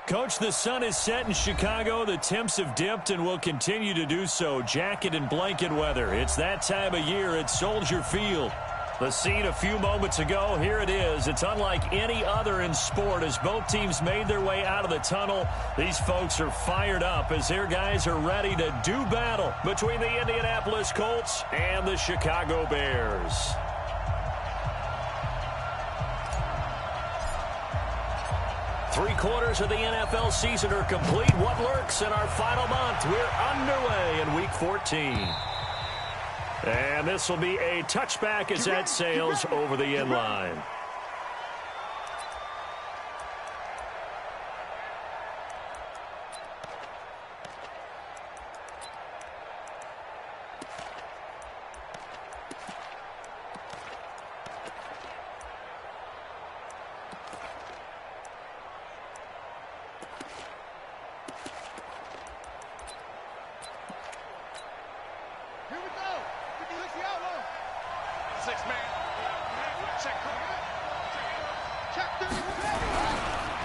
Coach, the sun is set in Chicago. The temps have dipped and will continue to do so. Jacket and blanket weather. It's that time of year at Soldier Field. The scene a few moments ago, here it is. It's unlike any other in sport as both teams made their way out of the tunnel. These folks are fired up as their guys are ready to do battle between the Indianapolis Colts and the Chicago Bears. Three-quarters of the NFL season are complete. What lurks in our final month? We're underway in Week 14. And this will be a touchback as that sails over the end line.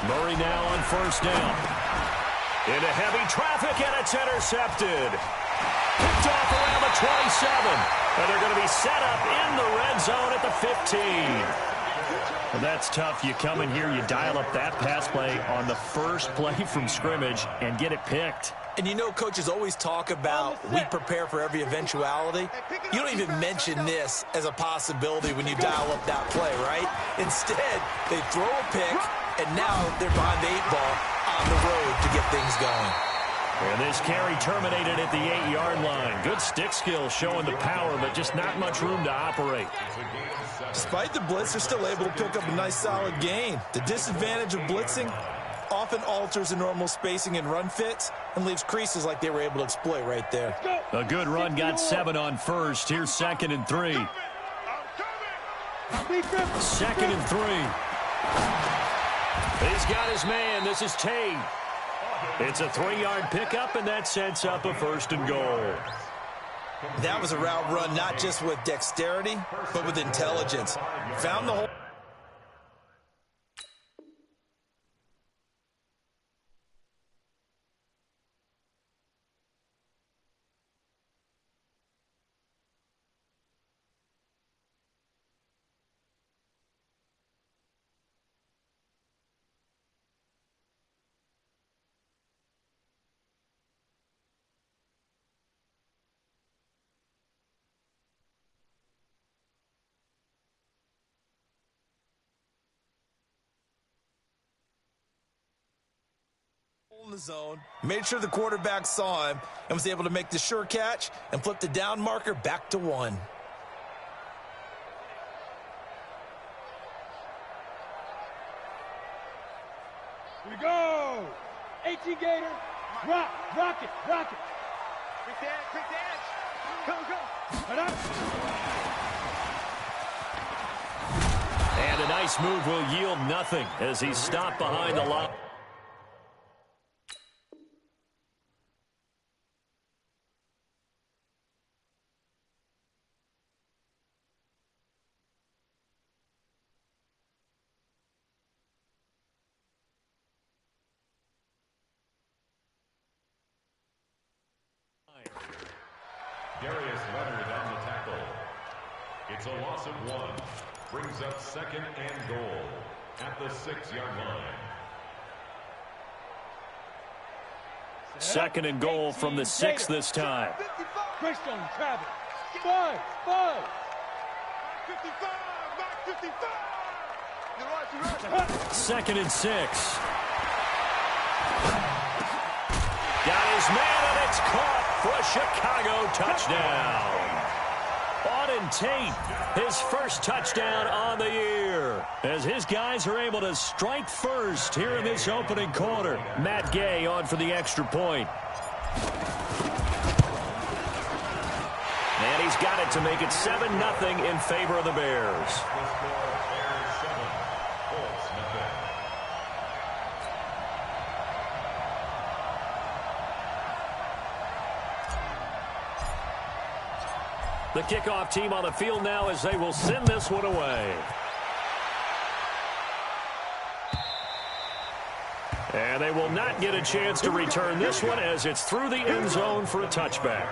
Murray now on first down. Into heavy traffic, and it's intercepted. Picked off around the 27. And they're going to be set up in the red zone at the 15. Well, that's tough. You come in here, you dial up that pass play on the first play from scrimmage and get it picked. And you know, coaches always talk about we prepare for every eventuality. You don't even mention this as a possibility when you dial up that play, right? Instead, they throw a pick, and now they're behind the 8-ball on the road to get things going. And this carry terminated at the 8-yard line. Good stick skill showing the power, but just not much room to operate. Despite the blitz, they're still able to pick up a nice solid gain. The disadvantage of blitzing often alters the normal spacing and run fits and leaves creases like they were able to exploit right there. A good run got 7 on first. Here's 2nd and 3. 2nd and 3. He's got his man. This is Tate. It's a 3-yard pickup, and that sets up a 1st and goal. That was a route run not just with dexterity, but with intelligence. Found the hole. In the zone, made sure the quarterback saw him and was able to make the sure catch and flip the down marker back to 1. Here we go. 18 Gator. Rock it. Quick dance. Go. And a nice move will yield nothing as he's stopped behind the line. Darius Leonard on the tackle. It's a loss of 1. Brings up 2nd and goal at the 6-yard line. 2nd and goal from the 6 this time. Christian Travis. 5. 2nd and 6. Got his man, and it's caught for a Chicago touchdown. Auden Tate, his first touchdown on the year, as his guys are able to strike first here in this opening quarter. Matt Gay on for the extra point. And he's got it to make it 7-0 in favor of the Bears. The kickoff team on the field now as they will send this one away. And they will not get a chance to return this one as it's through the end zone for a touchback.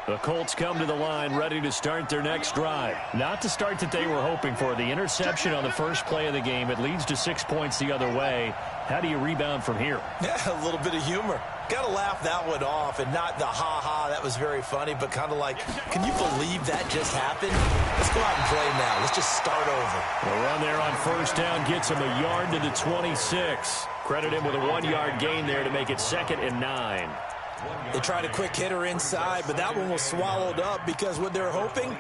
The Colts come to the line ready to start their next drive. Not the start that they were hoping for. The interception on the first play of the game. It leads to 6 points the other way. How do you rebound from here? Yeah, a little bit of humor. Got to laugh that one off, and not the ha-ha, that was very funny, but kind of like, can you believe that just happened? Let's go out and play now. Let's just start over. The run there on first down gets him a yard to the 26. Credit him with a 1-yard gain there to make it 2nd and 9. They tried a quick hitter inside, but that one was swallowed up because what they're hoping,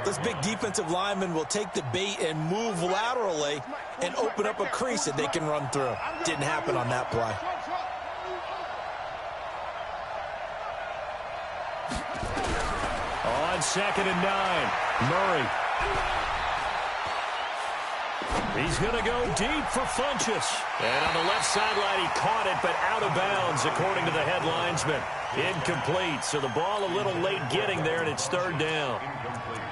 those big defensive linemen will take the bait and move laterally and open up a crease that they can run through. Didn't happen on that play. On 2nd and 9, Murray. He's going to go deep for Funchess. And on the left sideline, he caught it, but out of bounds, according to the head linesman. Incomplete. So the ball a little late getting there, and it's 3rd down.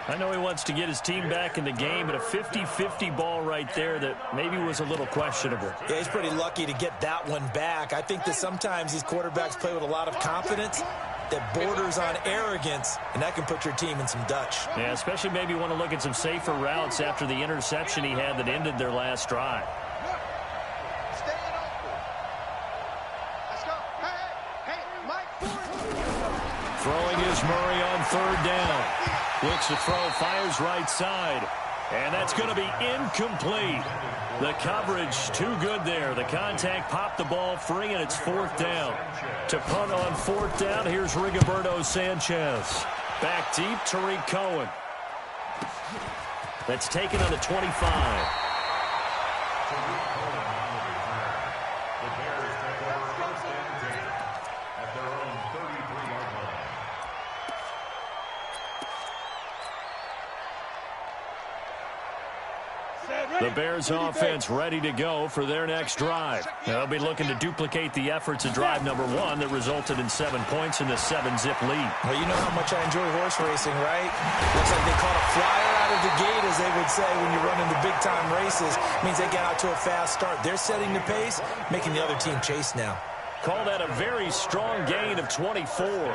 I know he wants to get his team back in the game, but a 50-50 ball right there that maybe was a little questionable. Yeah, he's pretty lucky to get that one back. I think that sometimes these quarterbacks play with a lot of confidence that borders on arrogance, and that can put your team in some Dutch. Yeah, especially maybe want to look at some safer routes after the interception he had that ended their last drive. Throwing is Murray on 3rd down. Looks to throw, fires right side. And that's going to be incomplete. The coverage too good there. The contact popped the ball free, and it's 4th down. To punt on 4th down, here's Rigoberto Sanchez. Back deep, Tariq Cohen. That's taken on the 25. The Bears offense ready to go for their next drive. They'll be looking to duplicate the efforts of drive number 1 that resulted in 7 points in the 7-zip lead. Well, you know how much I enjoy horse racing, right? Looks like they caught a flyer out of the gate, as they would say when you run into big-time races. Means they get out to a fast start. They're setting the pace, making the other team chase now. Call that a very strong gain of 24. 1st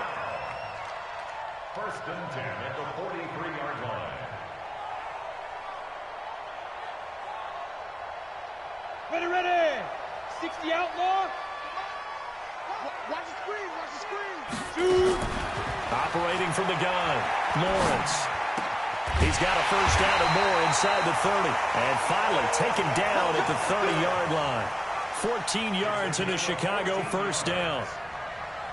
and 10 at the 43-yard line. Ready. 60 outlaw. Watch the screen, watch the screen. Shoot. Operating from the gun, Lawrence. He's got a first down and more inside the 30. And finally taken down at the 30-yard line. 14 yards in a Chicago first down.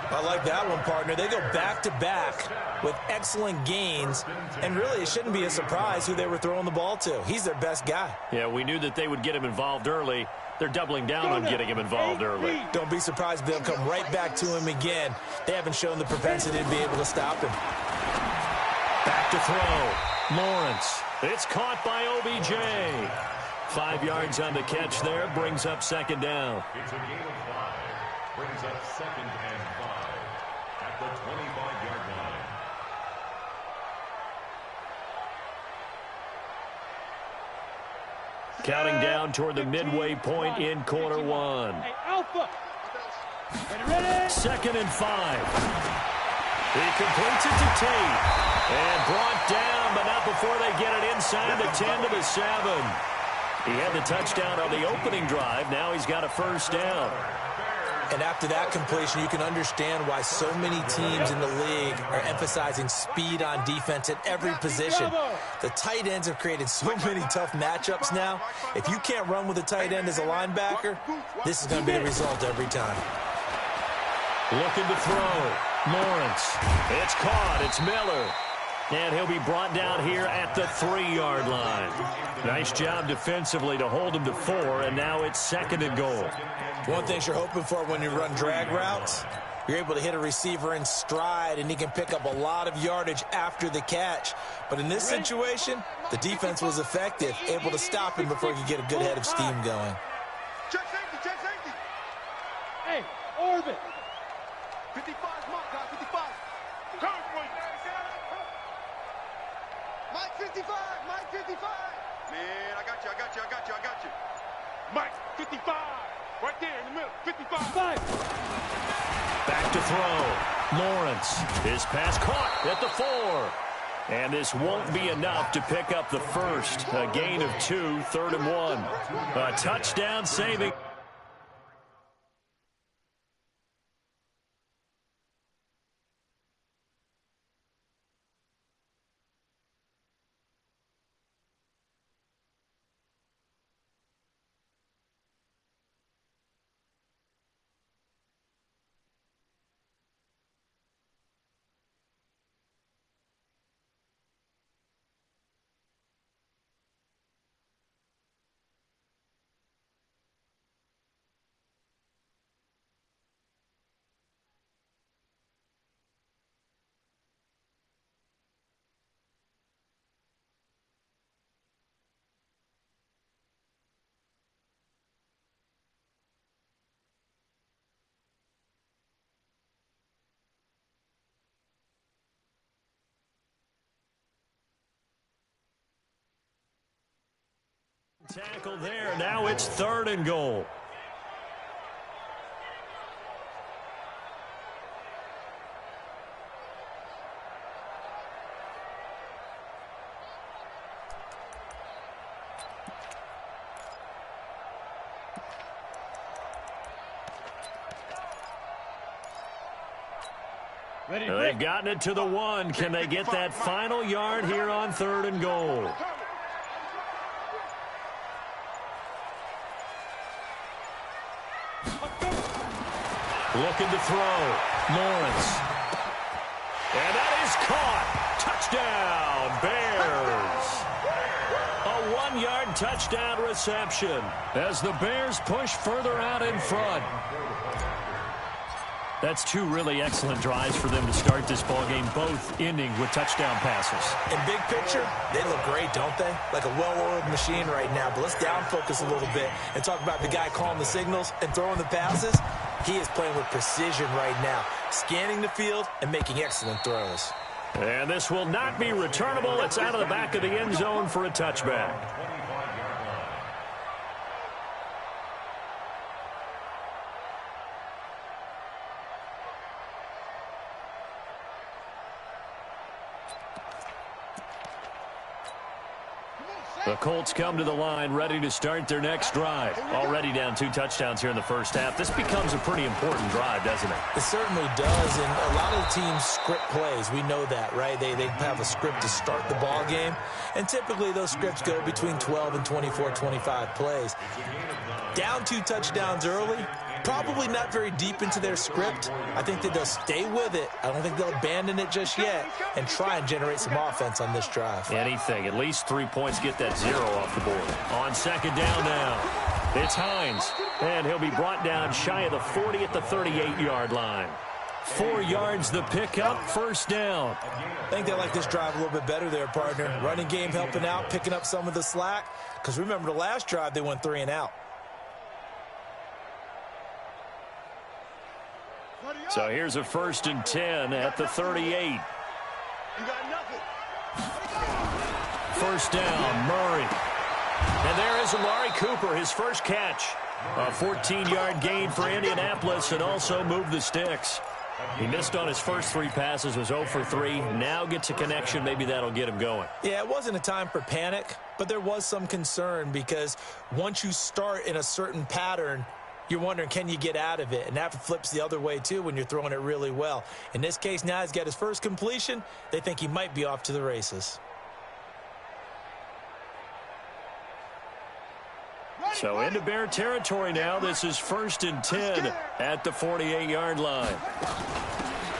I like that one, partner. They go back-to-back with excellent gains, and really it shouldn't be a surprise who they were throwing the ball to. He's their best guy. Yeah, we knew that they would get him involved early. They're doubling down on getting him involved early. Don't be surprised they'll come right back to him again. They haven't shown the propensity to be able to stop him. Back to throw. Lawrence. It's caught by OBJ. 5 yards on the catch there. Brings up 2nd down. It's a gain of 5. Brings up 2nd and 5 at the 25-yard line. Counting down toward the midway point in quarter 1. Hey, Alpha. 2nd and 5. He completes it to Tate. And brought down, but not before they get it inside the 10 to the 7. He had the touchdown on the opening drive. Now he's got a first down. And after that completion, you can understand why so many teams in the league are emphasizing speed on defense at every position. The tight ends have created so many tough matchups now. If you can't run with a tight end as a linebacker, this is going to be the result every time. Looking to throw. Lawrence. It's caught. It's Miller. And he'll be brought down here at the 3-yard line. Nice job defensively to hold him to 4, and now it's 2nd and goal. One thing you're hoping for when you run drag routes, you're able to hit a receiver in stride, and he can pick up a lot of yardage after the catch. But in this situation, the defense was effective, able to stop him before he could get a good head of steam going. Check safety. Hey, orbit. 55, come on, guys, 55. Mike 55, Mike 55. Man, I got you. Mike, 55. Right there in the middle. 55. Back to throw. Lawrence. His pass caught at the 4. And this won't be enough to pick up the first. A gain of 2, 3rd and 1. A touchdown saving. Tackle there. Now it's 3rd and goal. They've gotten it to the 1. Can they get that final yard here on 3rd and goal? Looking to throw. Lawrence. And that is caught. Touchdown, Bears. A 1-yard touchdown reception as the Bears push further out in front. That's 2 really excellent drives for them to start this ballgame, both ending with touchdown passes. In big picture, they look great, don't they? Like a well-oiled machine right now. But let's down focus a little bit and talk about the guy calling the signals and throwing the passes. He is playing with precision right now, scanning the field and making excellent throws. And this will not be returnable. It's out of the back of the end zone for a touchback. The Colts come to the line ready to start their next drive. Already down 2 touchdowns here in the first half. This becomes a pretty important drive, doesn't it? It certainly does, and a lot of the teams script plays. We know that, right? They have a script to start the ball game, and typically those scripts go between 12 and 24, 25 plays. Down 2 touchdowns early, probably not very deep into their script. I think that they'll stay with it. I don't think they'll abandon it just yet and try and generate some offense on this drive. Anything. At least 3 points, get that 0 off the board. On 2nd down now, it's Hines. And he'll be brought down shy of the 40 at the 38-yard line. 4 yards the pickup, 1st down. I think they like this drive a little bit better there, partner. Running game helping out, picking up some of the slack. Because remember the last drive, they went 3 and out. So here's a 1st and 10 at the 38. You got nothing. 1st down, Murray. And there is Amari Cooper, his first catch. A 14-yard gain for Indianapolis and also moved the sticks. He missed on his first 3 passes, was 0 for 3. Now gets a connection. Maybe that'll get him going. Yeah, it wasn't a time for panic, but there was some concern because once you start in a certain pattern, you're wondering, can you get out of it? And that flips the other way, too, when you're throwing it really well. In this case, now he's got his first completion. They think he might be off to the races. So into Bear territory now. This is 1st and 10 at the 48-yard line.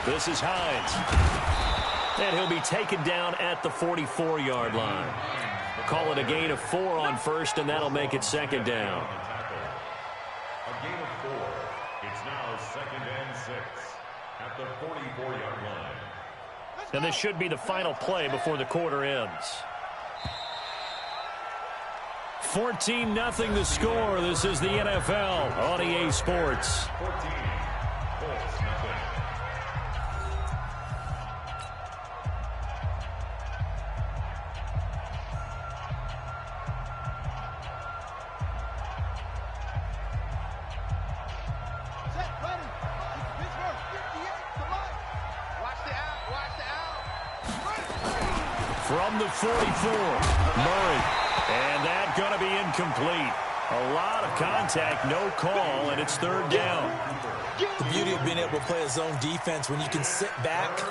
This is Hines. And he'll be taken down at the 44-yard line. Call it a gain of 4 on 1st, and that'll make it 2nd down. A gain of 4. It's now 2nd and 6 at the 44-yard line. And this should be the final play before the quarter ends. 14-0 the score. This is the NFL on EA Sports. 14. Colts, nothing. From the 44, Murray. And that's going to be incomplete. A lot of contact, no call, and it's third down. The beauty of being able to play a zone defense when you can sit back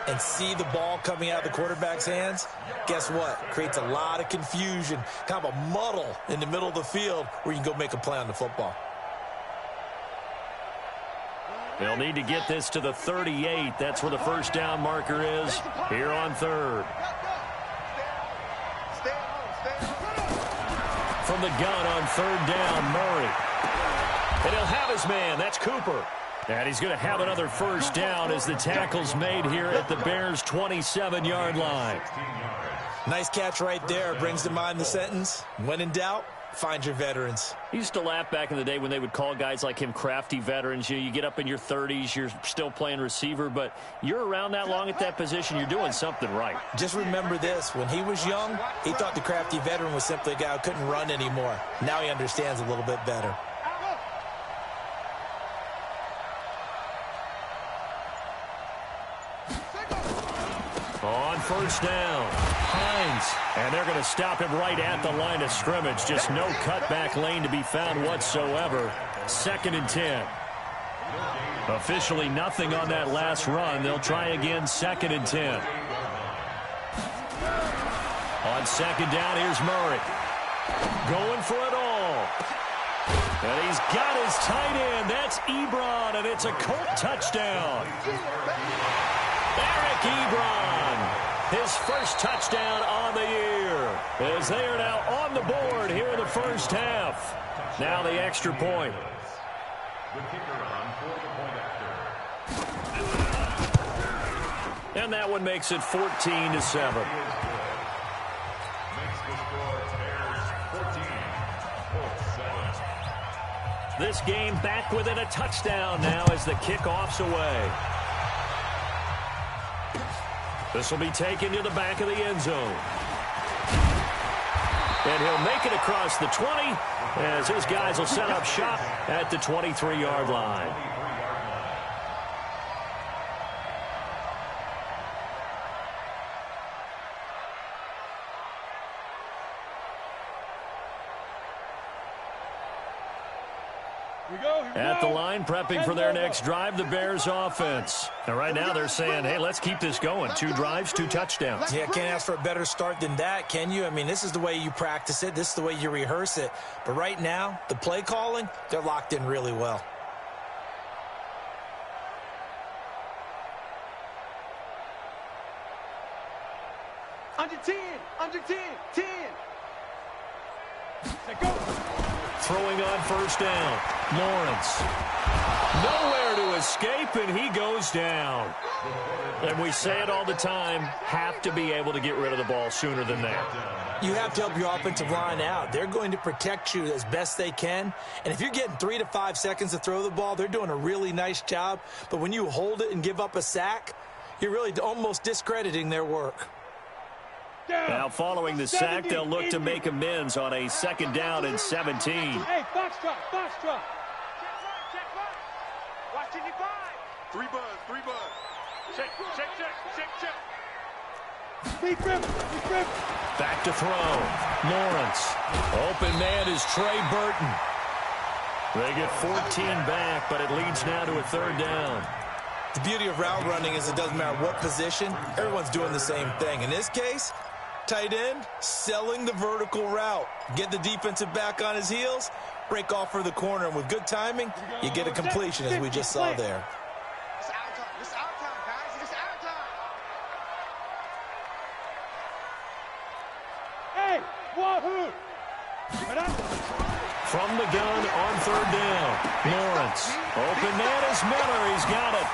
and see the ball coming out of the quarterback's hands, guess what? Creates a lot of confusion, kind of a muddle in the middle of the field where you can go make a play on the football. They'll need to get this to the 38. That's where the first down marker is here on third. From the gun on third down, Murray. And he'll have his man. That's Cooper. And he's going to have another first down as the tackle's made here at the Bears' 27-yard line. Nice catch right there. Brings to mind the sentence, when in doubt, find your veterans. He used to laugh back in the day when they would call guys like him crafty veterans. You get up in your 30s, you're still playing receiver, but you're around that long at that position, you're doing something right. Just remember this. When he was young, he thought the crafty veteran was simply a guy who couldn't run anymore. Now he understands a little bit better. On first down, Hines. And they're going to stop him right at the line of scrimmage. Just no cutback lane to be found whatsoever. 2nd and 10. Officially nothing on that last run. They'll try again, 2nd and 10. On second down, here's Murray. Going for it all. And he's got his tight end. That's Ebron, and it's a Colt touchdown. Eric Ebron, his first touchdown on the year, as they are now on the board here in the first half. Now the extra point. The kicker on for the point after. And that one makes it 14-7. Makes the score Bears 14, Colts 7. This game back within a touchdown now as the kickoff's away. This will be taken to the back of the end zone. And he'll make it across the 20 as his guys will set up shop at the 23-yard line. At the line, prepping for their next drive, the Bears offense. And right now they're saying, hey, let's keep this going. 2 drives, 2 touchdowns. Yeah, can't ask for a better start than that, can you? I mean, this is the way you practice it. This is the way you rehearse it. But right now, the play calling, they're locked in really well. Under 10, 10. Let's go. Throwing on first down, Lawrence. Nowhere to escape, and he goes down. And we say it all the time, have to be able to get rid of the ball sooner than that. You have to help your offensive line out. They're going to protect you as best they can. And if you're getting 3 to 5 seconds to throw the ball, they're doing a really nice job. But when you hold it and give up a sack, you're really almost discrediting their work. Now, following the sack, they'll look to make amends on a 2nd down and 17. Hey, box drop. Check one. Watch 55. 3 buzz. Check. Big grip. Back to throw. Lawrence. Open man is Trey Burton. They get 14 back, but it leads now to a 3rd down. The beauty of route running is it doesn't matter what position, everyone's doing the same thing. In this case, tight end, selling the vertical route. Get the defensive back on his heels, break off for the corner, and with good timing, you get a completion as we just saw there. It's our time, guys. It's our time. Hey, wahoo! From the gun on 3rd down, Lawrence. Open man is Miller. He's got it.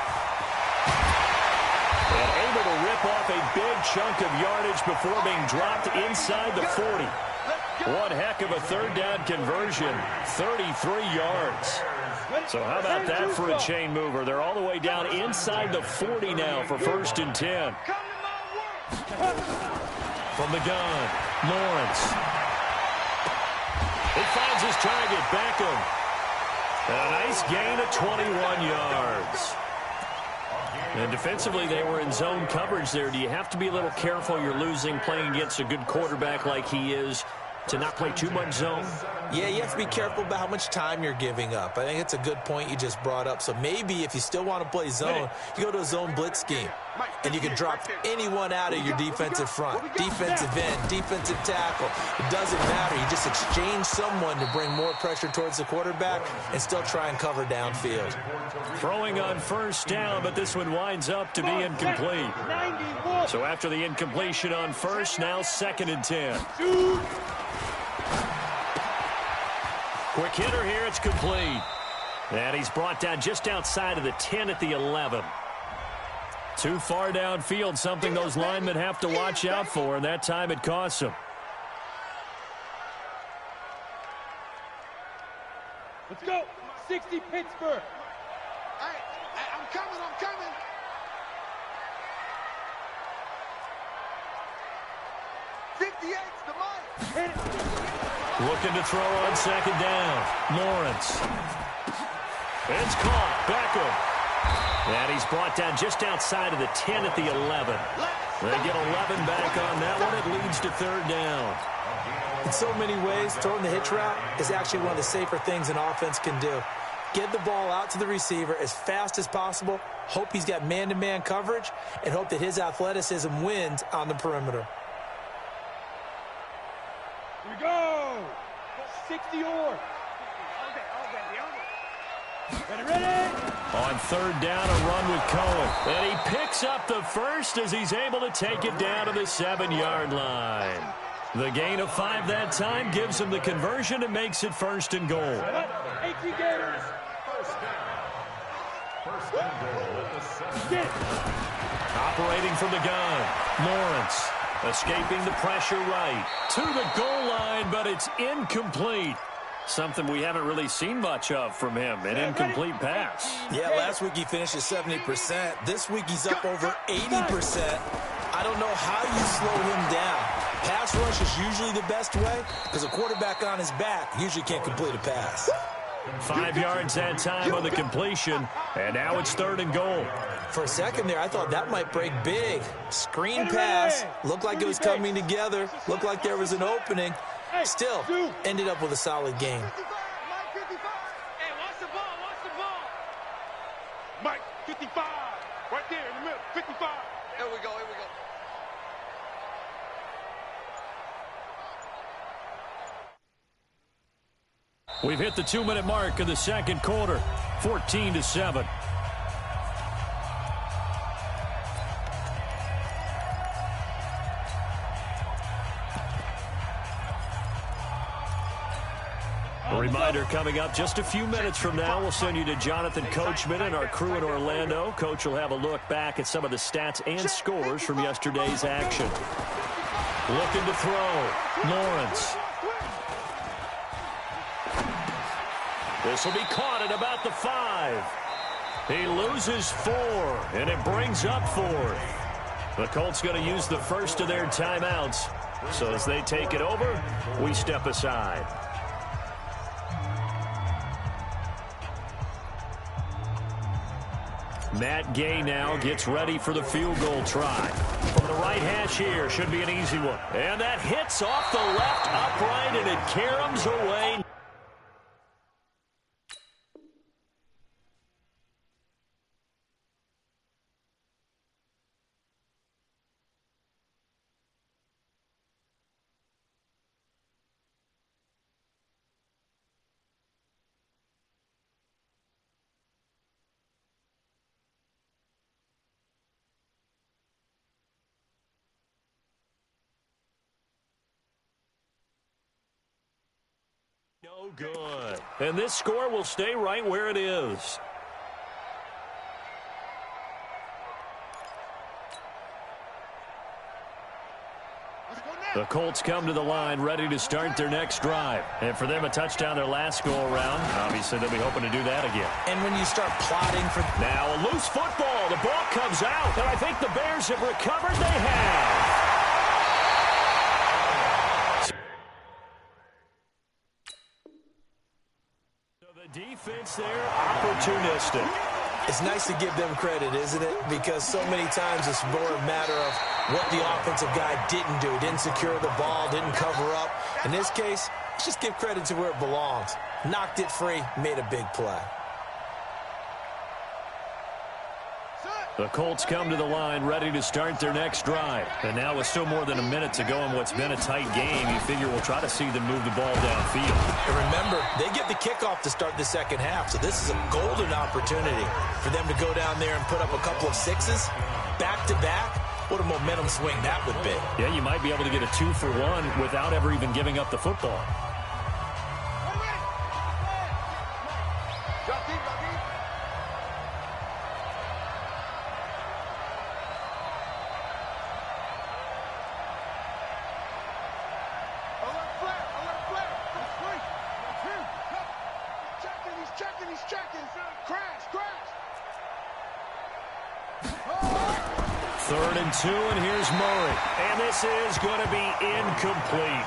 And able to rip off a big chunk of yardage before being dropped inside the 40. One heck of a 3rd down conversion, 33 yards. So how about that for a chain mover? They're all the way down inside the 40 now for 1st and 10. From the gun, Lawrence. He finds his target, Beckham. And a nice gain of 21 yards. And defensively, they were in zone coverage there. Do you have to be a little careful? You're losing, playing against a good quarterback like he is, to not play too much zone? Yeah, you have to be careful about how much time you're giving up. I think it's a good point you just brought up. So maybe if you still want to play zone, you go to a zone blitz scheme. And you can drop anyone out of your defensive front. Defensive end, defensive tackle. It doesn't matter. You just exchange someone to bring more pressure towards the quarterback and still try and cover downfield. Throwing on first down, but this one winds up to be incomplete. So after the incompletion on first, now 2nd and 10. Quick hitter here, it's complete. And he's brought down just outside of the 10 at the 11. Too far downfield, something those linemen have to watch out for, and that time it costs them. Let's go. 60 Pittsburgh. I'm coming. 58's the mic. Looking to throw on 2nd down. Lawrence. It's caught. Beckham. And he's brought down just outside of the 10 at the 11. They get 11 back on that one. It leads to 3rd down. In so many ways, throwing the hitch route is actually one of the safer things an offense can do. Get the ball out to the receiver as fast as possible, hope he's got man-to-man coverage, and hope that his athleticism wins on the perimeter. Here we go. 60 or. Ready. On 3rd down, a run with Cohen. And he picks up the first as he's able to take it down to the 7-yard line. The gain of 5 that time gives him the conversion and makes it 1st and goal. First down. First and goal at the 7. Operating from the gun, Lawrence escaping the pressure right to the goal line, but it's incomplete. Something we haven't really seen much of from him, an incomplete pass. Yeah, last week he finished at 70%. This week he's up over 80%. I don't know how you slow him down. Pass rush is usually the best way because a quarterback on his back usually can't complete a pass. 5 yards that time on the completion, and now it's 3rd and goal. For a second there, I thought that might break big. Screen pass, looked like it was coming together, looked like there was an opening. Still, ended up with a solid game. Hey, watch the ball. Mike, 55. Right there in the middle. 55. Here we go. We've hit the 2-minute mark of the 2nd quarter, 14-7. A reminder coming up just a few minutes from now, we'll send you to Jonathan Coachman and our crew in Orlando. Coach will have a look back at some of the stats and scores from yesterday's action. Looking to throw, Lawrence. This will be caught at about the 5. He loses 4, and it brings up 4th. The Colts going to use the first of their timeouts. So as they take it over, we step aside. Matt Gay now gets ready for the field goal try. From the right hash here, should be an easy one. And that hits off the left upright, and it caroms away. No good. And this score will stay right where it is. The Colts come to the line ready to start their next drive. And for them, a touchdown their last go-around. Obviously, they'll be hoping to do that again. And when you start plotting for... Now, a loose football. The ball comes out. And I think the Bears have recovered. They have. So the defense there, opportunistic. It's nice to give them credit, isn't it? Because so many times it's more a matter of what the offensive guy didn't do. Didn't secure the ball, didn't cover up. In this case, let's just give credit to where it belongs. Knocked it free, made a big play. The Colts come to the line ready to start their next drive. And now with still more than a minute to go in what's been a tight game, you figure we'll try to see them move the ball downfield. And remember, they get the kickoff to start the second half, so this is a golden opportunity for them to go down there and put up a couple of sixes back-to-back. What a momentum swing that would be. Yeah, you might be able to get a 2-for-1 without ever even giving up the football. Third and 2, and here's Murray. And this is going to be incomplete.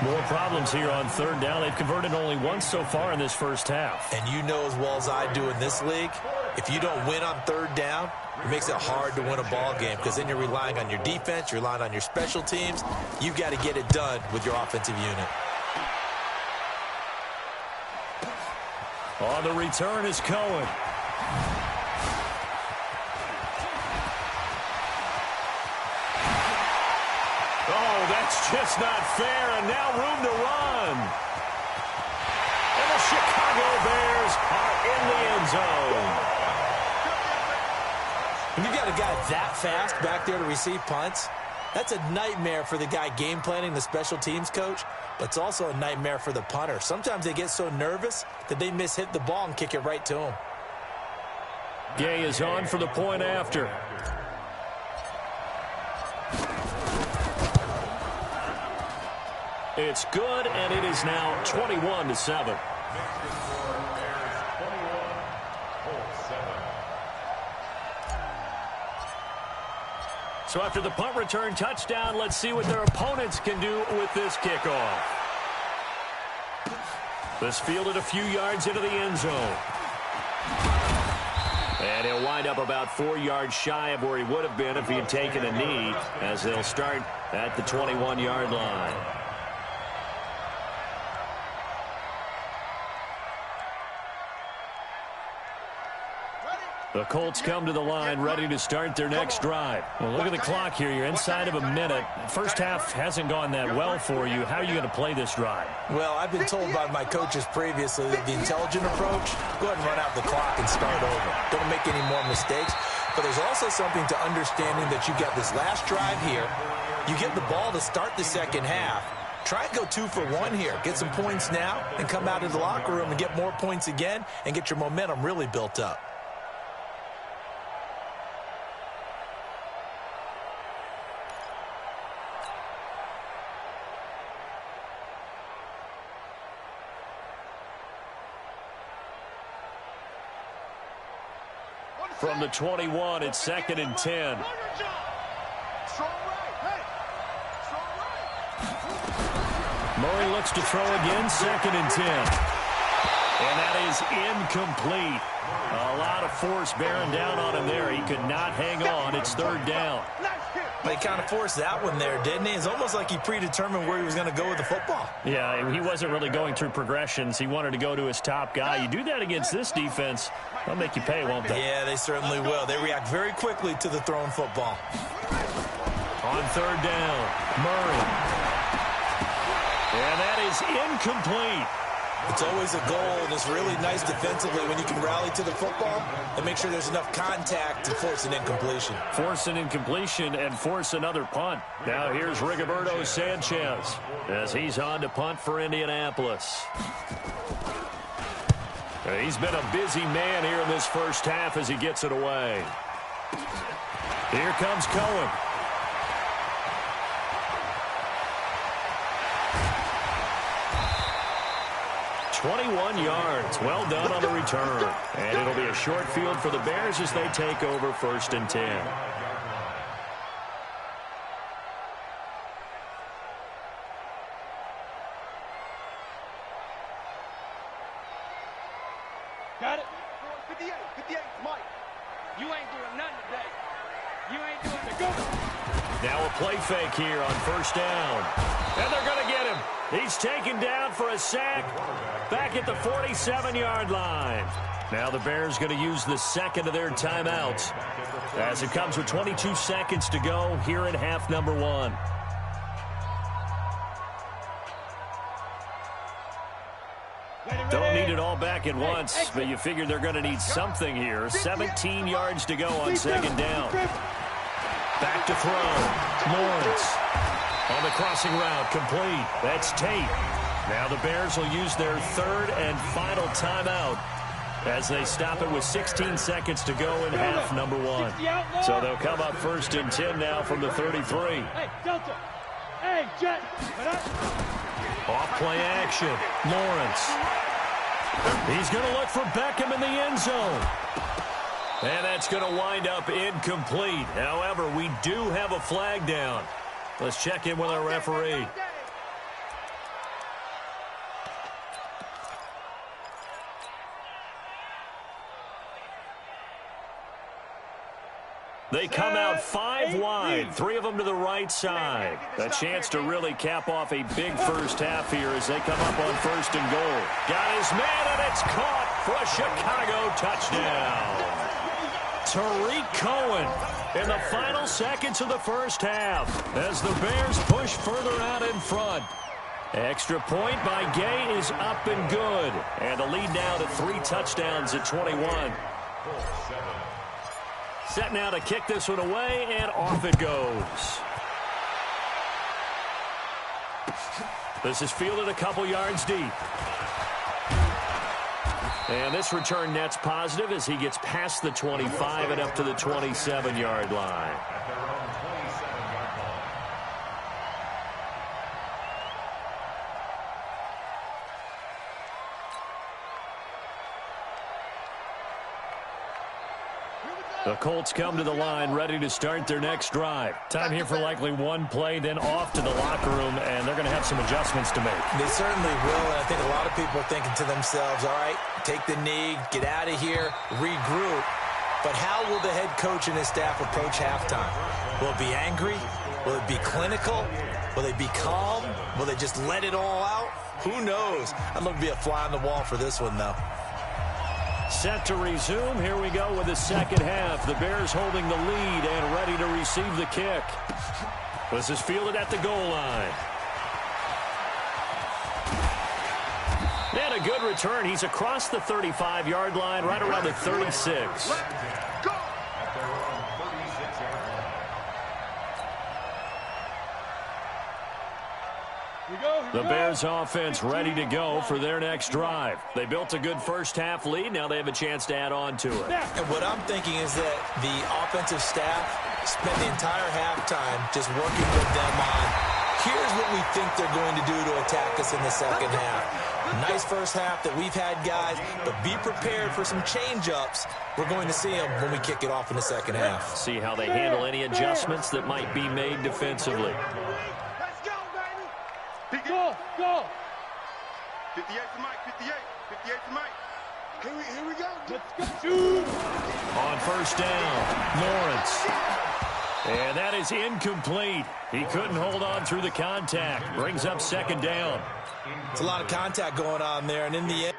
More problems here on third down. They've converted only once so far in this first half. And you know as well as I do in this league, if you don't win on third down, it makes it hard to win a ball game because then you're relying on your defense, you're relying on your special teams. You've got to get it done with your offensive unit. On the return is Cohen. Oh, that's just not fair, and now room to run. And the Chicago Bears are in the end zone. When you've got a guy that fast back there to receive punts, that's a nightmare for the guy game planning, the special teams coach, but it's also a nightmare for the punter. Sometimes they get so nervous that they hit the ball and kick it right to him. Gay is on for the point after. It's good, and it is now 21-7. So after the punt return touchdown, let's see what their opponents can do with this kickoff. This fielded a few yards into the end zone. And he'll wind up about 4 yards shy of where he would have been if he had taken a knee, as they'll start at the 21-yard line. The Colts come to the line ready to start their next drive. Well, look at the clock here. You're inside of a minute. First half hasn't gone that well for you. How are you going to play this drive? Well, I've been told by my coaches previously that the intelligent approach, go ahead and run out the clock and start over. Don't make any more mistakes. But there's also something to understanding that you got this last drive here. You get the ball to start the second half. Try and go 2-for-1 here. Get some points now and come out of the locker room and get more points again and get your momentum really built up. From the 21, it's 2nd and 10. Murray looks to throw again, 2nd and 10. And that is incomplete. A lot of force bearing down on him there. He could not hang on. It's 3rd down. He kind of forced that one there, didn't he? It's almost like he predetermined where he was going to go with the football. Yeah, he wasn't really going through progressions. He wanted to go to his top guy. You do that against this defense, they'll make you pay, won't they? Yeah, they certainly will. They react very quickly to the thrown football. On 3rd down, Murray. And that is incomplete. It's always a goal, and it's really nice defensively when you can rally to the football and make sure there's enough contact to force an incompletion. Force an incompletion and force another punt. Now here's Rigoberto Sanchez as he's on to punt for Indianapolis. He's been a busy man here in this first half as he gets it away. Here comes Cohen. 21 yards. Well done on the return. And it'll be a short field for the Bears as they take over 1st and 10. Got it. 58, Mike. You ain't doing nothing today. You ain't doing the go. Now a play fake here on first down. And they're going to get him. He's taken down for a sack back at the 47-yard line. Now the Bears going to use the second of their timeouts as it comes with 22 seconds to go here in half number one. Don't need it all back at once, but you figure they're going to need something here. 17 yards to go on second down. Back to throw. Lawrence on the crossing route, complete. That's Tate. Now the Bears will use their third and final timeout as they stop it with 16 seconds to go in half number one. So they'll come up first and 10 now from the 33. Hey, Delta. Hey, Jet. Off play action. Lawrence. He's going to look for Beckham in the end zone. And that's going to wind up incomplete. However, we do have a flag down. Let's check in with our referee. They come out 5 wide, 3 of them to the right side. A chance to really cap off a big first half here as they come up on first and goal. Got his man, and it's caught for a Chicago touchdown. Tariq Cohen in the final seconds of the first half as the Bears push further out in front. Extra point by Gay is up and good. And the lead now to 3 touchdowns at 21. Set now to kick this one away, and off it goes. This is fielded a couple yards deep. And this return net's positive as he gets past the 25 and up to the 27-yard line. The Colts come to the line ready to start their next drive. Time here for likely one play, then off to the locker room, and they're going to have some adjustments to make. They certainly will, and I think a lot of people are thinking to themselves, all right, take the knee, get out of here, regroup. But how will the head coach and his staff approach halftime? Will it be angry? Will it be clinical? Will they be calm? Will they just let it all out? Who knows? I'd love to be a fly on the wall for this one, though. Set to resume. Here we go with the second half. The Bears holding the lead and ready to receive the kick. This is fielded at the goal line. And a good return. He's across the 35-yard line, right around the 36. The Bears offense ready to go for their next drive. They built a good first-half lead. Now they have a chance to add on to it. And what I'm thinking is that the offensive staff spent the entire halftime just working with them on, here's what we think they're going to do to attack us in the second half. Nice first half that we've had, guys, but be prepared for some change-ups. We're going to see them when we kick it off in the second half. See how they handle any adjustments that might be made defensively. Go! 58 to Mike, 58 to Mike. Here we go. Let's go. Shoot. On first down, Lawrence. And that is incomplete. He couldn't hold on through the contact. Brings up second down. It's a lot of contact going on there, and in the end,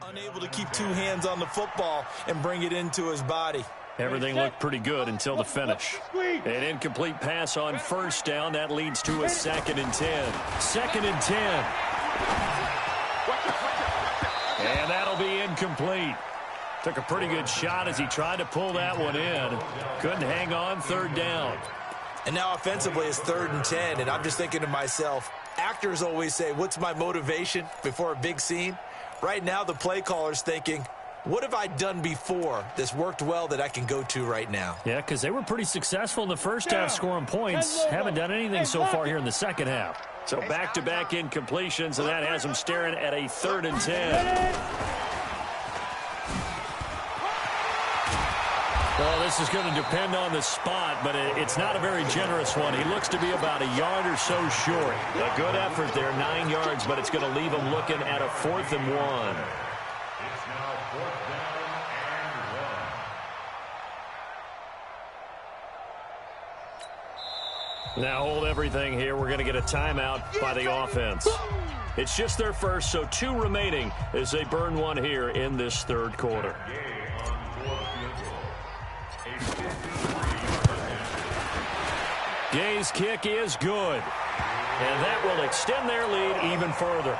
unable to keep 2 hands on the football and bring it into his body. Everything looked pretty good until the finish. An incomplete pass on first down. That leads to a 2nd and 10. 2nd and 10. And that'll be incomplete. Took a pretty good shot as he tried to pull that one in. Couldn't hang on, 3rd down. And now offensively it's 3rd and 10, and I'm just thinking to myself, actors always say, what's my motivation before a big scene? Right now, the play caller's thinking, what have I done before that's worked well that I can go to right now? Yeah, because they were pretty successful in the first half scoring points. Haven't done anything so far here in the second half. So back-to-back incompletions, and that has them staring at a 3rd and 10. Well, this is going to depend on the spot, but it's not a very generous one. He looks to be about a yard or so short. A good effort there, 9 yards, but it's going to leave him looking at a 4th and 1. It's now 4th down and 1. Now hold everything here. We're going to get a timeout by the offense. It's just their first, so 2 remaining as they burn one here in this 3rd quarter. Gay's kick is good, and that will extend their lead even further.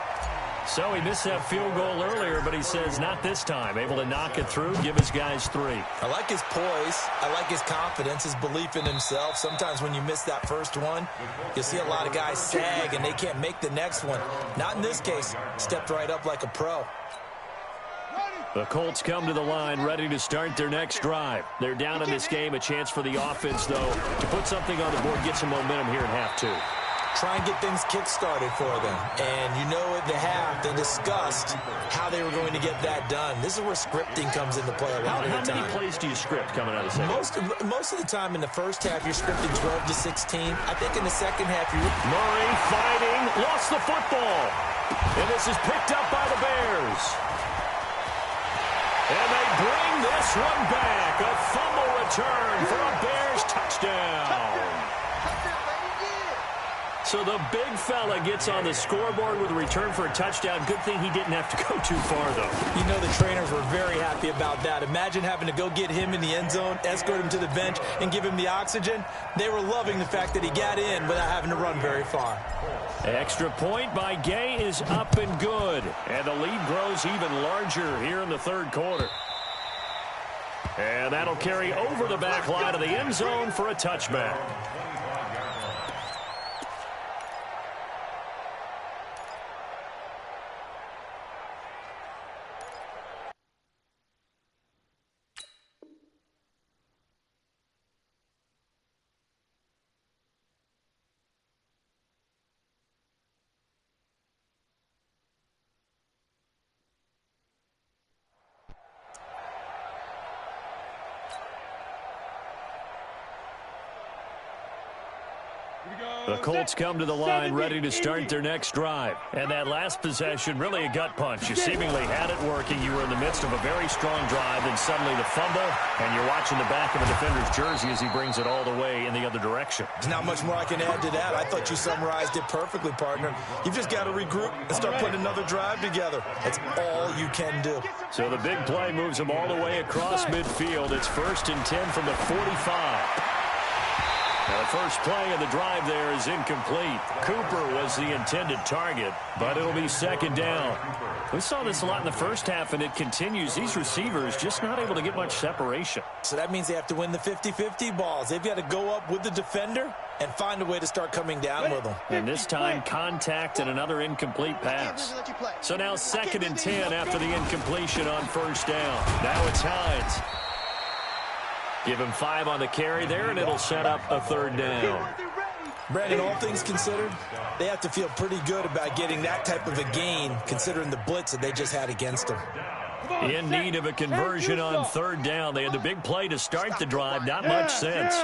So he missed that field goal earlier, but he says not this time. Able to knock it through, give his guys 3. I like his poise. I like his confidence, his belief in himself. Sometimes when you miss that first one, you'll see a lot of guys sag, and they can't make the next one. Not in this case. Stepped right up like a pro. The Colts come to the line ready to start their next drive. They're down in this game. A chance for the offense, though, to put something on the board, get some momentum here in half 2. Try and get things kick-started for them. And you know at the half, they discussed how they were going to get that done. This is where scripting comes into play a lot of the time. How many plays do you script coming out of the second? Most of the time in the first half, you're scripting 12 to 16. I think in the second half, you're... Murray fighting, lost the football. And this is picked up by the Bears. And they bring this one back. A fumble return for a Bears touchdown. So the big fella gets on the scoreboard with a return for a touchdown. Good thing he didn't have to go too far, though. You know the trainers were very happy about that. Imagine having to go get him in the end zone, escort him to the bench, and give him the oxygen. They were loving the fact that he got in without having to run very far. Extra point by Gay is up and good. And the lead grows even larger here in the 3rd quarter. And that'll carry over the back line of the end zone for a touchback. The Colts come to the line ready to start their next drive. And that last possession, really a gut punch. You seemingly had it working. You were in the midst of a very strong drive, then suddenly the fumble, and you're watching the back of a defender's jersey as he brings it all the way in the other direction. There's not much more I can add to that. I thought you summarized it perfectly, partner. You've just got to regroup and start putting another drive together. That's all you can do. So the big play moves them all the way across midfield. It's 1st and 10 from the 45. Now, the first play of the drive there is incomplete. Cooper was the intended target, but it'll be 2nd down. We saw this a lot in the first half, and it continues. These receivers just not able to get much separation. So that means they have to win the 50-50 balls. They've got to go up with the defender and find a way to start coming down with them. And this time, contact and another incomplete pass. So now 2nd and 10 after the incompletion on 1st down. Now it's Hines. Give him 5 on the carry there, and it'll set up a 3rd down. Brandon, all things considered, they have to feel pretty good about getting that type of a gain, considering the blitz that they just had against them. In need of a conversion on 3rd down. They had the big play to start the drive. Not much sense.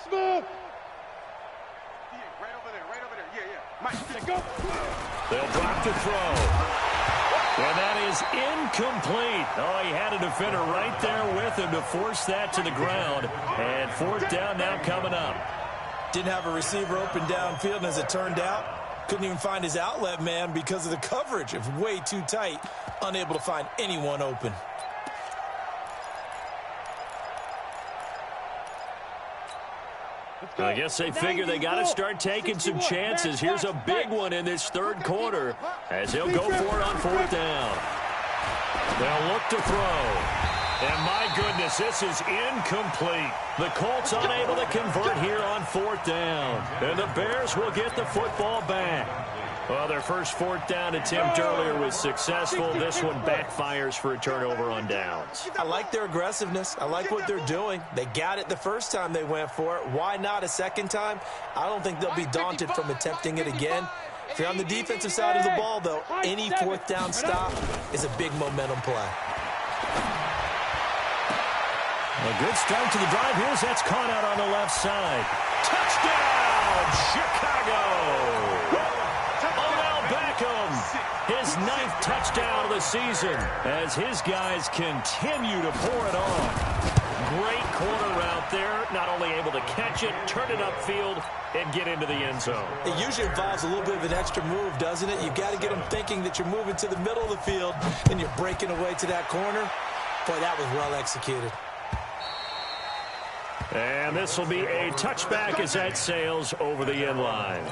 Smoke! They'll drop the throw. And that is incomplete. Oh, he had a defender right there with him to force that to the ground. And 4th down now coming up. Didn't have a receiver open downfield, and as it turned out, couldn't even find his outlet man because of the coverage. It was way too tight, unable to find anyone open. I guess they figure they got to start taking some chances. Here's a big one in this 3rd quarter as they'll go for it on 4th down. They'll look to throw. And my goodness, this is incomplete. The Colts unable to convert here on 4th down. And the Bears will get the football back. Well, their first 4th down attempt earlier was successful. This one backfires for a turnover on downs. I like their aggressiveness. I like what they're doing. They got it the first time they went for it. Why not a second time? I don't think they'll be daunted from attempting it again. If you're on the defensive side of the ball, though, any 4th down stop is a big momentum play. A good start to the drive. Here's that's caught out on the left side. Touchdown, Chicago! His 9th touchdown of the season as his guys continue to pour it on. Great corner route there. Not only able to catch it, turn it upfield, and get into the end zone. It usually involves a little bit of an extra move, doesn't it? You've got to get them thinking that you're moving to the middle of the field and you're breaking away to that corner. Boy, that was well executed. And this will be a touchback as that sails over the end line.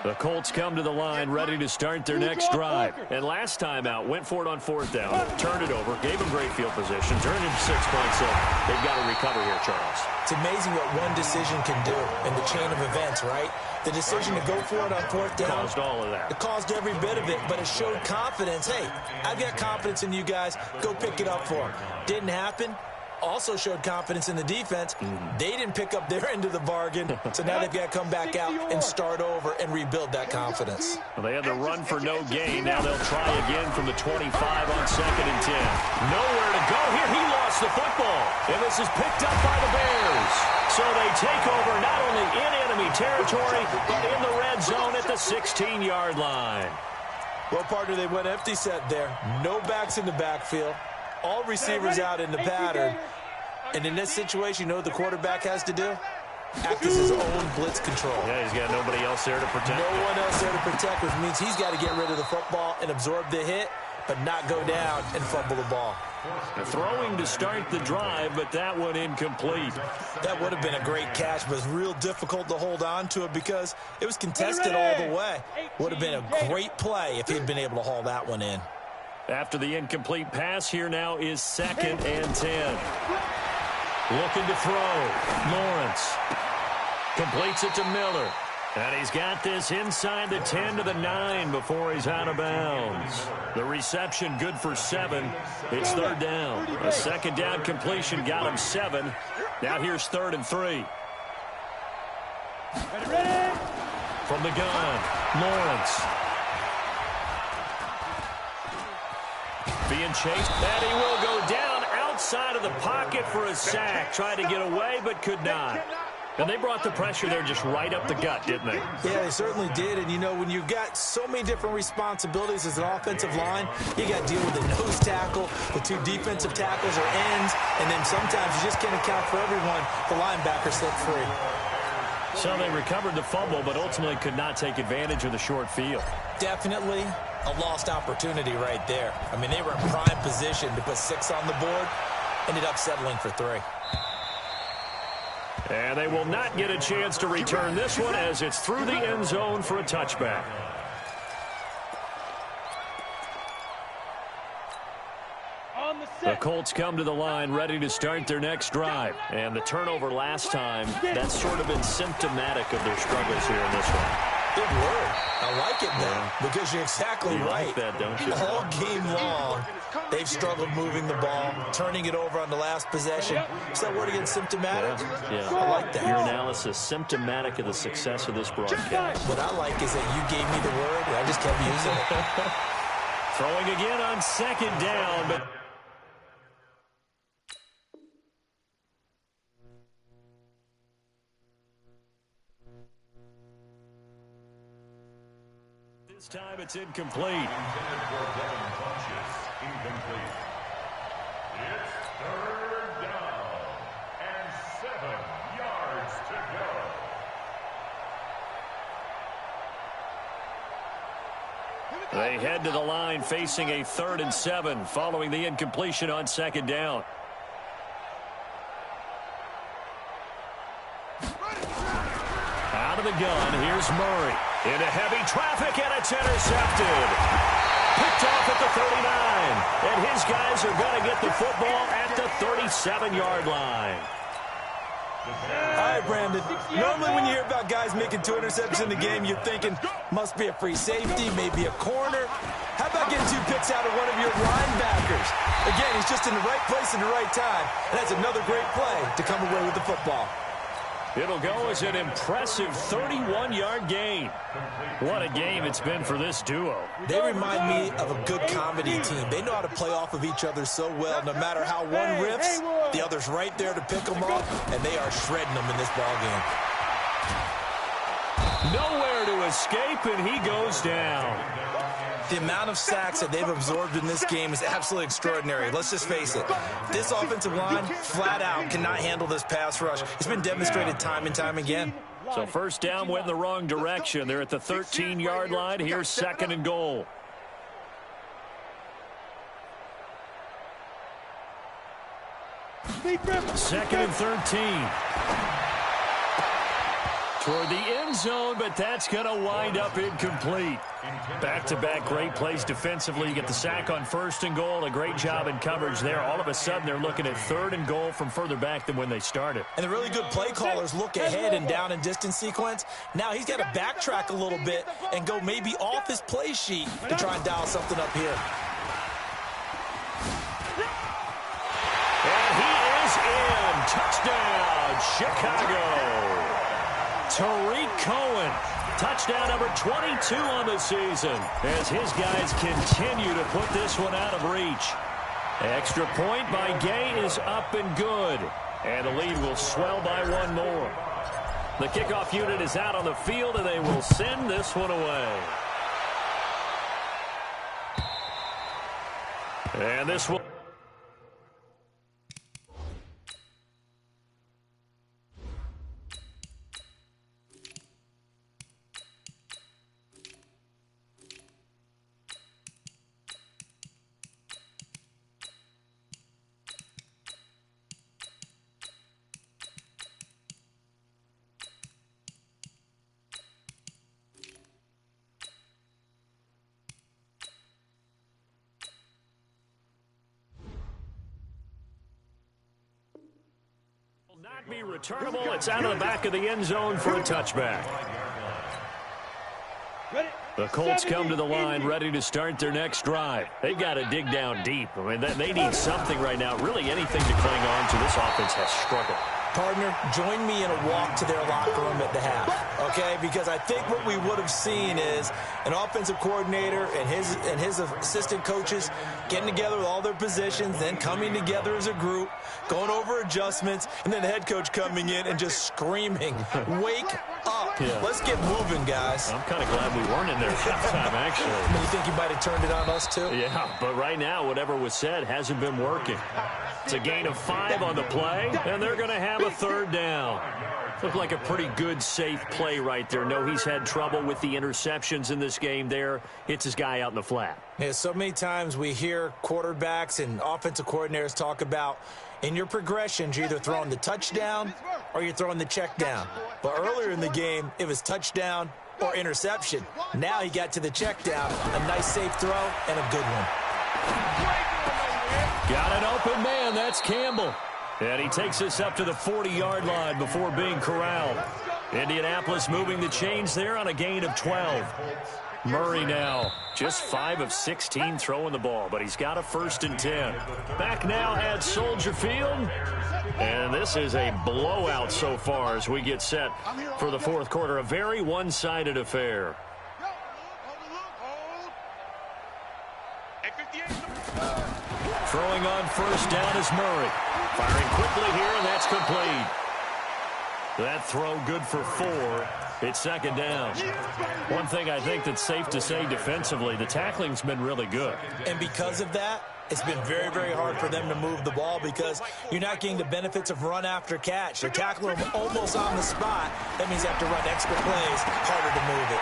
The Colts come to the line ready to start their next drive. And last time out, went for it on 4th down, turned it over, gave them great field position, turned into 6 points. So they've got to recover here, Charles. It's amazing what one decision can do in the chain of events, right? The decision to go for it on 4th down. Caused all of that. It caused every bit of it, but it showed confidence. Hey, I've got confidence in you guys. Go pick it up for them. Didn't happen. Also showed confidence in the defense. They didn't pick up their end of the bargain, so now they've got to come back out and start over and rebuild that confidence. Well, they had the run for no gain. Now they'll try again from the 25 on 2nd and 10. Nowhere to go here. He lost the football, and this is picked up by the Bears. So they take over not only in enemy territory, but in the red zone at the 16-yard line. Well, partner, they went empty set there. No backs in the backfield. All receivers out in the pattern. And in this situation, you know what the quarterback has to do? Act as his own blitz control. Yeah, he's got nobody else there to protect. No one else there to protect, which means he's got to get rid of the football and absorb the hit, but not go down and fumble the ball. Throwing to start the drive, but that one incomplete. That would have been a great catch, but it's real difficult to hold on to it because it was contested all the way. Would have been a great play if he'd been able to haul that one in. After the incomplete pass, here now is 2nd and 10. Looking to throw. Lawrence completes it to Miller. And he's got this inside the 10 to the 9 before he's out of bounds. The reception good for 7. It's 3rd down. A 2nd down completion got him 7. Now here's 3rd and 3. From the gun, Lawrence. Being chased, and he will go down outside of the pocket for a sack. Tried to get away, but could not. And they brought the pressure there just right up the gut, didn't they? Yeah, they certainly did. And, you know, when you've got so many different responsibilities as an offensive line, you got to deal with the nose tackle, the 2 defensive tackles or ends, and then sometimes you just can't account for everyone. The linebacker slipped free. So they recovered the fumble, but ultimately could not take advantage of the short field. Definitely a lost opportunity right there. I mean, they were in prime position to put 6 on the board, ended up settling for 3. And they will not get a chance to return this one as it's through the end zone for a touchback. The Colts come to the line ready to start their next drive. And the turnover last time, that's sort of been symptomatic of their struggles here in this one. Big word. I like it now because you're exactly right. Like that, don't you? All game long, they've struggled moving the ball, turning it over on the last possession. Is that word again, symptomatic? Yeah. I like that. Your analysis, symptomatic of the success of this broadcast. What I like is that you gave me the word, and I just kept using it. Throwing again on 2nd down, but... This time it's incomplete. Intended for 11 punches. Incomplete. It's 3rd down and 7 yards to go. They head to the line facing a 3rd and 7 following the incompletion on 2nd down. Out of the gun, here's Murray. Into heavy traffic, and it's intercepted. picked off at the 39. And his guys are going to get the football at the 37-yard line. All right, Brandon. Normally when you hear about guys making 2 interceptions in the game, you're thinking, must be a free safety, maybe a corner. How about getting 2 picks out of one of your linebackers? Again, he's just in the right place at the right time. And that's another great play to come away with the football. It'll go as an impressive 31-yard gain. What a game it's been for this duo. They remind me of a good comedy team. They know how to play off of each other so well. No matter how one riffs, the other's right there to pick them up, and they are shredding them in this ballgame. Nowhere to escape, and he goes down. The amount of sacks that they've absorbed in this game is absolutely extraordinary. Let's just face it. This offensive line, flat out, cannot handle this pass rush. It's been demonstrated time and time again. So first down went in the wrong direction. They're at the 13-yard line. Here's 2nd and goal. Second and 13. Toward the end zone, but that's going to wind up incomplete. Back-to-back great plays defensively. You get the sack on 1st and goal. A great job in coverage there. All of a sudden, they're looking at 3rd and goal from further back than when they started. And the really good play callers look ahead and down and distance sequence. Now he's got to backtrack a little bit and go maybe off his play sheet to try and dial something up here. And he is in. Touchdown, Chicago. Tariq Cohen, touchdown number 22 on the season, as his guys continue to put this one out of reach. Extra point by Gay is up and good, and the lead will swell by 1 more. The kickoff unit is out on the field, and they will send this one away. And this will... not be returnable. It's out of the back of the end zone for a touchback. The Colts come to the line ready to start their next drive. They've got to dig down deep. I mean, they need something right now. Really anything to cling on to. This offense has struggled. Partner, join me in a walk to their locker room at the half, okay? Because I think what we would have seen is an offensive coordinator and his assistant coaches getting together with all their positions, then coming together as a group, going over adjustments, and then the head coach coming in and just screaming, wake up. Yeah. Let's get moving, guys. I'm kind of glad we weren't in there at halftime, actually. I mean, you think you might have turned it on us, too? Yeah, but right now, whatever was said hasn't been working. It's a gain of 5 on the play, and they're going to have a 3rd down. Looked like a pretty good, safe play right there. No, he's had trouble with the interceptions in this game there. Hits his guy out in the flat. Yeah, so many times we hear quarterbacks and offensive coordinators talk about in your progressions, you're either throwing the touchdown or you're throwing the check down. But earlier in the game, it was touchdown or interception. Now he got to the check down, a nice safe throw and a good one. Got an open man. That's Campbell. And he takes us up to the 40-yard line before being corralled. Indianapolis moving the chains there on a gain of 12. Murray now just 5 of 16 throwing the ball, but he's got a 1st and 10. Back now at Soldier Field. And this is a blowout so far as we get set for the 4th quarter. A very one-sided affair. Throwing on 1st down is Murray. Firing quickly here, and that's complete. That throw good for 4. It's 2nd down. One thing I think that's safe to say defensively, the tackling's been really good. And because of that, it's been very, very hard for them to move the ball because you're not getting the benefits of run after catch. They're tackling them almost on the spot. That means you have to run extra plays, harder to move it.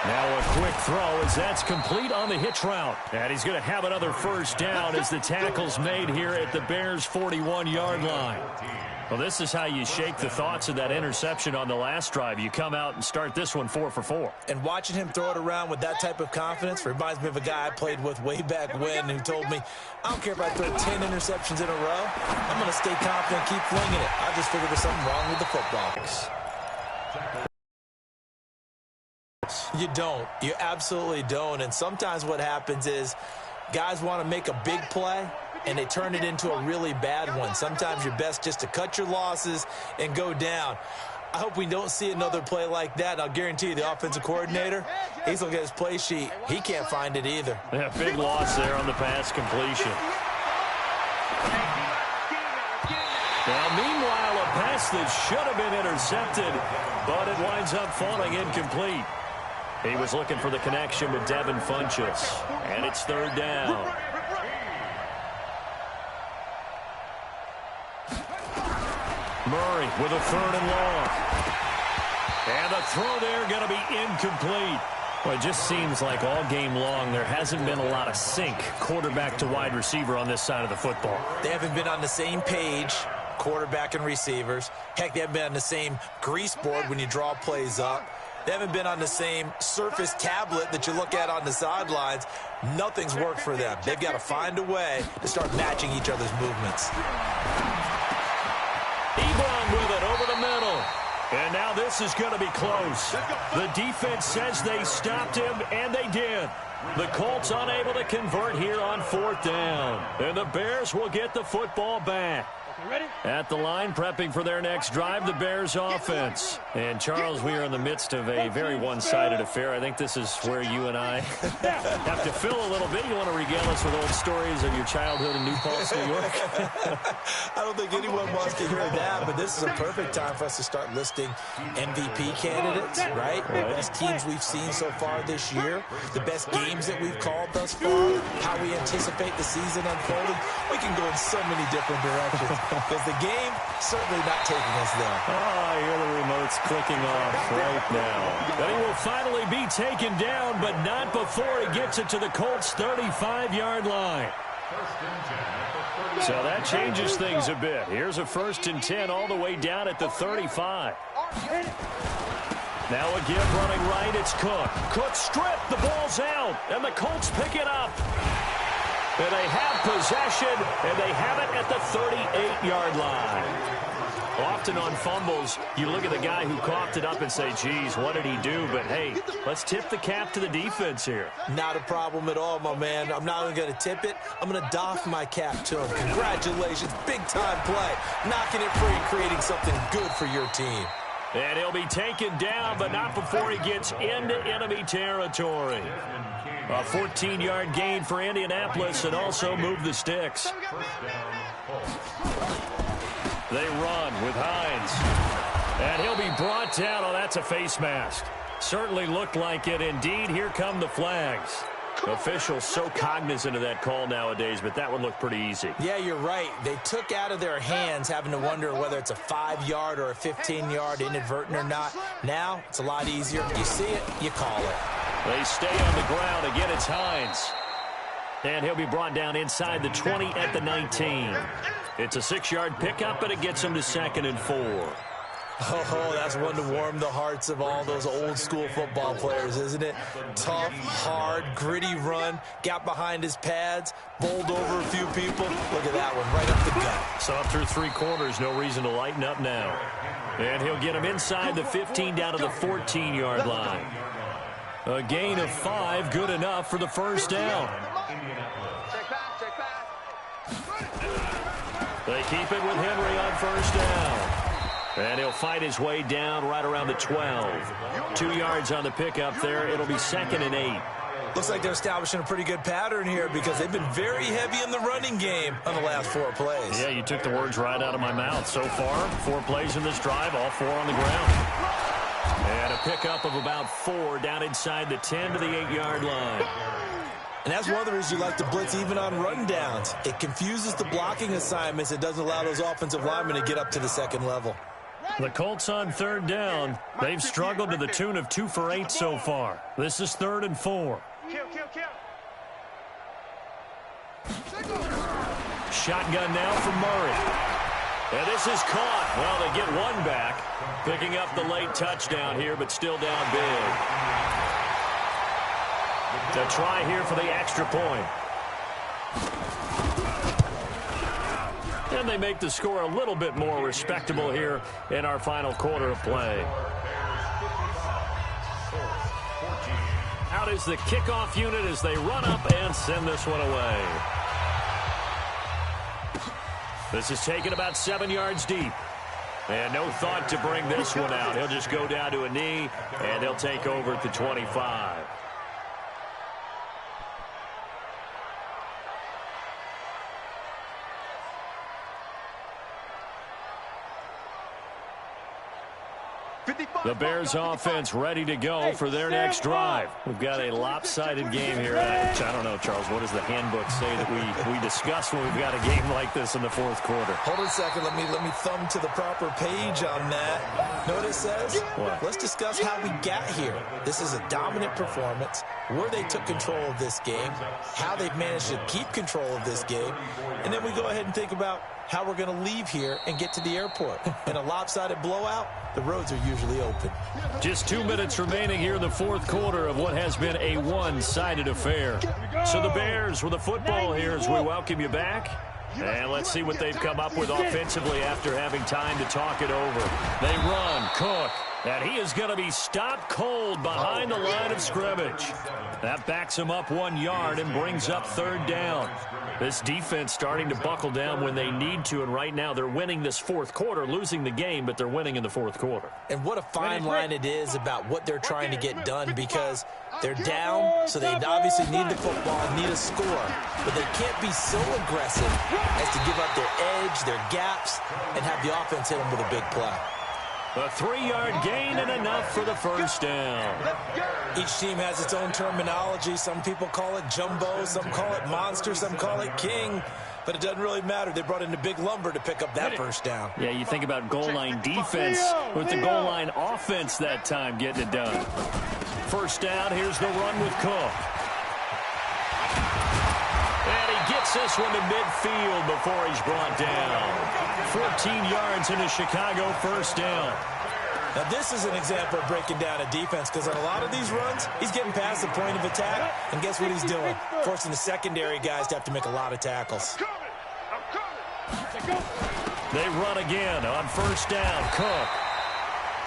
Now a quick throw as that's complete on the hitch route. And he's going to have another first down as the tackle's made here at the Bears' 41-yard line. Well, this is how you shake the thoughts of that interception on the last drive. You come out and start this one 4 for 4. And watching him throw it around with that type of confidence reminds me of a guy I played with way back when who told me, I don't care if I throw 10 interceptions in a row. I'm going to stay confident and keep flinging it. I just figured there's something wrong with the football. You don't. You absolutely don't. And sometimes what happens is guys want to make a big play, and they turn it into a really bad one. Sometimes you're best just to cut your losses and go down. I hope we don't see another play like that. And I'll guarantee you the offensive coordinator, he's looking at his play sheet. He can't find it either. Yeah, big loss there on the pass completion. Now, meanwhile, a pass that should have been intercepted, but it winds up falling incomplete. He was looking for the connection with Devin Funchess, and it's third down. Murray with a third and long. And the throw there going to be incomplete. Well, it just seems like all game long there hasn't been a lot of sync quarterback to wide receiver on this side of the football. They haven't been on the same page, quarterback and receivers. Heck, they haven't been on the same grease board when you draw plays up. They haven't been on the same Surface tablet that you look at on the sidelines. Nothing's worked for them. They've got to find a way to start matching each other's movements. Ebron with it over the middle. And now this is going to be close. The defense says they stopped him, and they did. The Colts unable to convert here on fourth down. And the Bears will get the football back. At the line, prepping for their next drive, the Bears offense. And, Charles, we are in the midst of a very one-sided affair. I think this is where you and I have to fill a little bit. You want to regale us with old stories of your childhood in New Paltz, New York? I don't think anyone wants to hear that, but this is a perfect time for us to start listing MVP candidates, right? The best teams we've seen so far this year, the best games that we've called thus far, how we anticipate the season unfolding. We can go in so many different directions. Because the game certainly not taking us there. Oh, I hear the remotes clicking off right now. And he will finally be taken down, but not before he gets it to the Colts' 35-yard line. So that changes things a bit. Here's a 1st and 10 all the way down at the 35. Now a give running right, it's Cook. Cook stripped, the ball's out, and the Colts pick it up. And they have possession, and they have it at the 38-yard line. Often on fumbles, you look at the guy who coughed it up and say, geez, what did he do? But, hey, let's tip the cap to the defense here. Not a problem at all, my man. I'm not even going to tip it. I'm going to doff my cap to him. Congratulations. Big-time play. Knocking it free, creating something good for your team. And he'll be taken down, but not before he gets into enemy territory. A 14-yard gain for Indianapolis and also move the sticks. They run with Hines. And he'll be brought down. Oh, that's a face mask. Certainly looked like it. Indeed, here come the flags. Officials so cognizant of that call nowadays, but that one looked pretty easy. Yeah, you're right. They took out of their hands having to wonder whether it's a 5-yard or a 15-yard inadvertent or not. Now, it's a lot easier. You see it, you call it. They stay on the ground. Again, it's Hines. And he'll be brought down inside the 20 at the 19. It's a 6-yard pickup, and it gets him to 2nd and 4. Oh, that's one to warm the hearts of all those old-school football players, isn't it? Tough, hard, gritty run, got behind his pads, bowled over a few people. Look at that one, right up the gut. So through 3 quarters, no reason to lighten up now. And he'll get him inside the 15 down to the 14-yard line. A gain of 5, good enough for the first down. They keep it with Henry on first down. And he'll fight his way down right around the 12. 2 yards on the pickup there. It'll be 2nd and 8. Looks like they're establishing a pretty good pattern here because they've been very heavy in the running game on the last 4 plays. Yeah, you took the words right out of my mouth. So far, 4 plays in this drive, all 4 on the ground. And a pickup of about 4 down inside the 10 to the 8-yard line. And that's one of the reasons you like to blitz even on run downs. It confuses the blocking assignments. It doesn't allow those offensive linemen to get up to the second level. The Colts on third down. They've struggled to the tune of 2 for 8 so far. This is 3rd and 4. Shotgun now from Murray. And this is caught. Well, they get one back. Picking up the late touchdown here, but still down big. To try here for the extra point. And they make the score a little bit more respectable here in our final quarter of play. Out is the kickoff unit as they run up and send this one away. This is taken about 7 yards deep. And no thought to bring this one out. He'll just go down to a knee, and they'll take over at the 25. The Bears offense ready to go for their next drive. We've got a lopsided game here. I don't know, Charles, what does the handbook say that we discuss when we've got a game like this in the fourth quarter? Hold on a second. Let me thumb to the proper page on that. Know what it says? What? Let's discuss how we got here. This is a dominant performance, where they took control of this game, how they've managed to keep control of this game, and then we go ahead and think about how we're going to leave here and get to the airport. In a lopsided blowout, the roads are usually open. Just 2 minutes remaining here in the fourth quarter of what has been a one-sided affair. So the Bears with the football here as we welcome you back. And let's see what they've come up with offensively after having time to talk it over. They run, Cook, and he is going to be stopped cold behind the line of scrimmage. That backs him up 1 yard and brings up third down. This defense starting to buckle down when they need to, and right now they're winning this fourth quarter, losing the game, but they're winning in the fourth quarter. And what a fine line it is about what they're trying to get done, because they're down, so they obviously need the football, need a score, but they can't be so aggressive as to give up their edge, their gaps, and have the offense hit them with a big play. A 3-yard gain and enough for the first down. Each team has its own terminology. Some people call it jumbo, some call it monster, some call it king. But it doesn't really matter. They brought in the big lumber to pick up that first down. Yeah, you think about goal line defense with the goal line offense that time getting it done. First down, here's the run with Cook. And he gets this one to midfield before he's brought down. 14 yards in a Chicago first down. Now, this is an example of breaking down a defense, because on a lot of these runs, he's getting past the point of attack, and guess what he's doing? Forcing the secondary guys to have to make a lot of tackles. They run again on first down. Cook.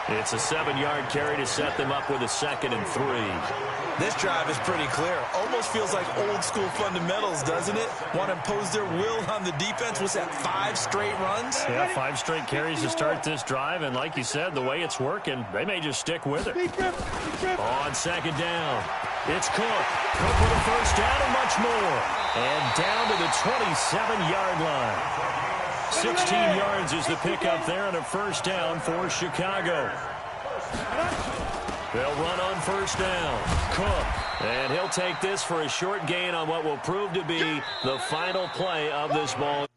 It's a 7-yard carry to set them up with a 2nd and 3. This drive is pretty clear. Almost feels like old school fundamentals, doesn't it? Want to impose their will on the defense. Was that 5 straight runs? Yeah, 5 straight carries to start this drive, and like you said, the way it's working, they may just stick with it. On second down, it's Cook. Cook with a first down and much more. And down to the 27-yard line. 16 yards is the pickup there and a first down for Chicago. They'll run on first down. Cook. And he'll take this for a short gain on what will prove to be the final play of this ball.